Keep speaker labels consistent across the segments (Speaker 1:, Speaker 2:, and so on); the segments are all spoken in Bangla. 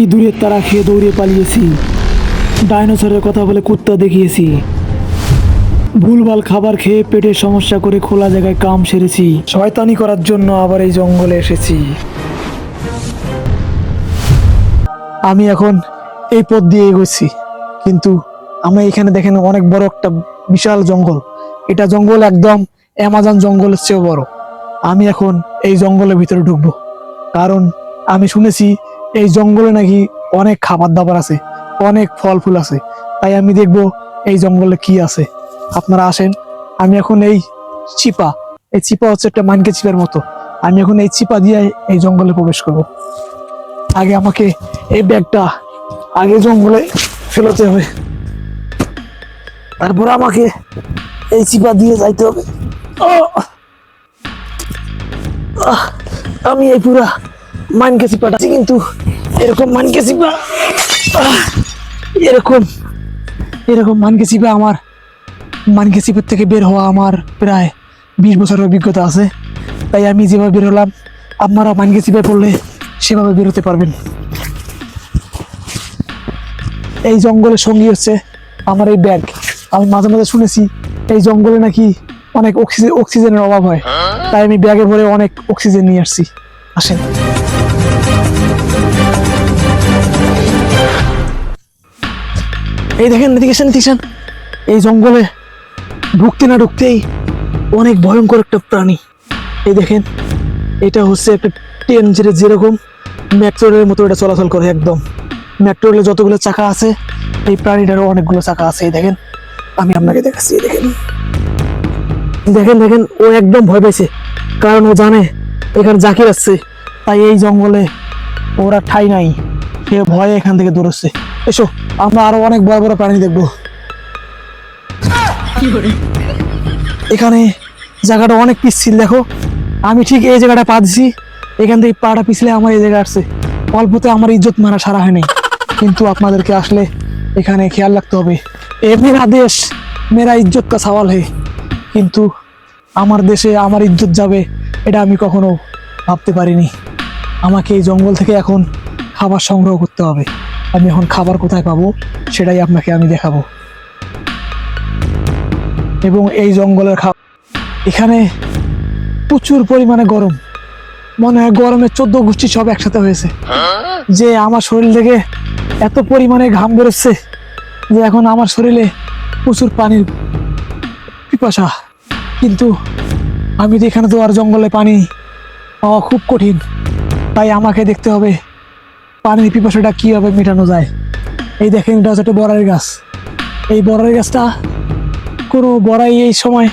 Speaker 1: ইঁদুরের তারা খেয়ে দৌড়ে পালিয়েছি, ডাইনোসরের কথা বলে কুত্তা দেখিয়েছি, ভুলভাল খাবার খেয়ে পেটের সমস্যা করে খোলা জায়গায় কাম সেরেছি, শয়তানি করার জন্য আবার এই জঙ্গলে এসেছি। আমি এখন এই পথ দিয়ে এগোচ্ছি, কিন্তু আমরা এখানে দেখেন অনেক বড় একটা বিশাল জঙ্গল। এটা জঙ্গল একদম অ্যামাজন জঙ্গলের চেয়েও বড়। আমি এখন এই জঙ্গলের ভিতরে ঢুকবো, কারণ আমি শুনেছি এই জঙ্গলে নাকি অনেক খাবার দাবার আছে, অনেক ফল ফুল আছে। তাই আমি দেখবো এই জঙ্গলে কি আছে। আপনারা আসেন। আমি এখন এই চিপা হচ্ছে একটা মানকে চিপার মতো। আমি এখন এই চিপা দিয়ে এই জঙ্গলে প্রবেশ করব। আগে আমাকে এই ব্যাগটা আগে জঙ্গলে ফেলতে হবে, তারপর আমাকে এই চিপা দিয়ে যাইতে হবে। আমি এই পুরা মানকে চিপাটা, কিন্তু এরকম মানকে চিপা এরকম মানকে চিপা আমার মানকে চিপার থেকে বের হওয়া আমার প্রায় 20 বছরের অভিজ্ঞতা আছে। তাই আমি যেভাবে বের হলাম, আপনারা মানকে চিপায় পড়লে সেভাবে বেরোতে পারবেন। এই জঙ্গলের সঙ্গী হচ্ছে আমার এই ব্যাগ। আমি মাঝে মাঝে শুনেছি এই জঙ্গলে নাকি অনেক অক্সিজেনের অভাব হয়, তাই আমি ব্যাগে ভরে অনেক অক্সিজেন নিয়ে আসছি। আসেন। এই দেখেন, দেখেন এই জঙ্গলে ঢুকতে না ঢুকতেই অনেক ভয়ঙ্কর একটা প্রাণী। এই দেখেন, এটা হচ্ছে একটা ট্রেন, যেরকম মেট্রো রেলের মতো এটা চলাচল করে। একদম মেট্রো রেলে যতগুলো চাকা আছে, এই প্রাণীটারও অনেকগুলো চাকা আছে। এই দেখেন, আমি আপনাকে দেখাচ্ছি। দেখেন ও একদম ভয় পাইছে, কারণ ও জানে এখানে জাকির আসছে। তাই এই জঙ্গলে ওরা ঠাই নাই, সে ভয়ে এখান থেকে দৌড়চ্ছে। এসো, আমরা আরো অনেক বড় বড় প্রাণী দেখবো। এখানে জায়গাটা অনেক পিচ্ছিল, দেখো আমি ঠিক এই জায়গাটা পা দিছি, এখান থেকে পাটা পিছলে আমার এই জায়গা আসছে। অল্পতে আমার ইজ্জত মারা সারা হয়নি, কিন্তু আপনাদেরকে আসলে এখানে খেয়াল রাখতে হবে। এ মেরা দেশ, মেরা ইজ্জত কা সওয়াল হে। কিন্তু আমার দেশে আমার ইজ্জত যাবে এটা আমি কখনো ভাবতে পারিনি। আমাকে এই জঙ্গল থেকে এখন খাবার সংগ্রহ করতে হবে। আমি এখন খাবার কোথায় পাবো সেটাই আপনাকে আমি দেখাবো। এবং এই জঙ্গলের এখানে প্রচুর পরিমাণে গরম, মনে হয় গরমে 14 গোষ্ঠী সব একসাথে হয়েছে। যে আমার শরীর থেকে এত পরিমাণে ঘাম বেরোচ্ছে যে এখন আমার শরীরে প্রচুর পানির পিপাসা। কিন্তু আমি তো এখানে তো আর জঙ্গলে পানি পাওয়া খুব কঠিন, তাই আমাকে দেখতে হবে পানির পিপাসাটা কিভাবে মেটানো যায়। এই দেখেন, এটা হচ্ছে একটা বড়াই গাছ। এই বড়াই গাছটা কোনো বড়াই এই সময়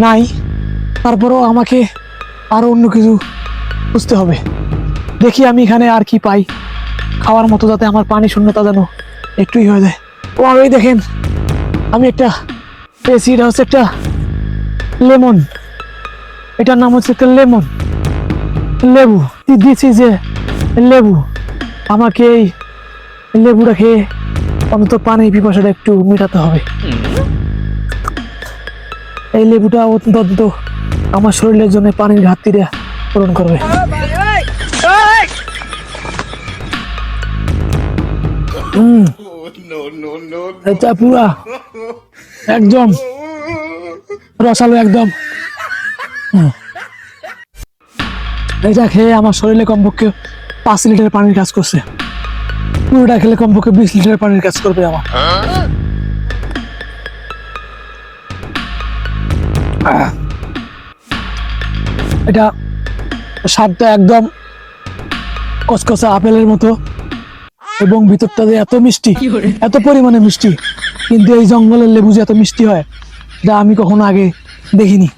Speaker 1: নাই, তারপরেও আমাকে আরো অন্য কিছু বুঝতে হবে। দেখি আমি এখানে আর কি পাই খাওয়ার মতো, যাতে আমার পানি শূন্যতা যেন একটুই হয়ে যায়। ও এই দেখেন, আমি একটা পেয়েছি, এটা হচ্ছে একটা লেমন। এটার নাম হচ্ছে একটা লেবু দিয়েছি, যে লেবু। আমাকে এই লেবুটা খেয়ে অন্তত পানির পিপাসাটা একটু মেটাতে হবে। এই লেবুটা অন্তত আমার শরীরের জন্য পানির ঘাটতিটা পূরণ করবে। এটা পুরা একদম রসালো, একদম। এটা খেয়ে আমার শরীরে কমপক্ষে 5 লিটার পানির কাজ করছে। পুরোটা খেলে কমপক্ষে 20 লিটার পানির কাজ করবে আমার। এটা স্বাদটা একদম কচকচা আপেলের মতো, এবং ভিতরটা যে এত মিষ্টি, এত পরিমাণে মিষ্টি। কিন্তু এই জঙ্গলের লেবু যে এত মিষ্টি হয়, যা আমি কখনো আগে দেখিনি।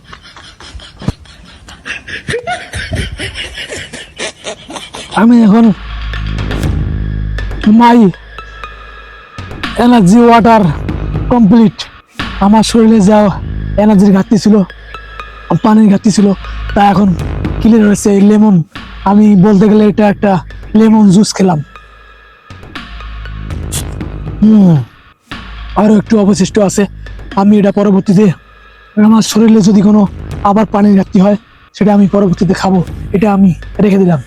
Speaker 1: আমি এখন মাই এনার্জি ওয়াটার কমপ্লিট। আমার শরীরে যা এনার্জির ঘাটতি ছিল, পানির ঘাটতি ছিল, তা এখন ক্লিয়ার হয়েছে। এই লেমন, আমি বলতে গেলে এটা একটা লেমন জুস খেলাম। আরো একটু অবশিষ্ট আছে। আমি এটা পরবর্তীতে আমার শরীরে যদি কোনো আবার পানির ঘাটতি হয়, সেটা আমি পরবর্তীতে খাবো। এটা আমি রেখে দিলাম।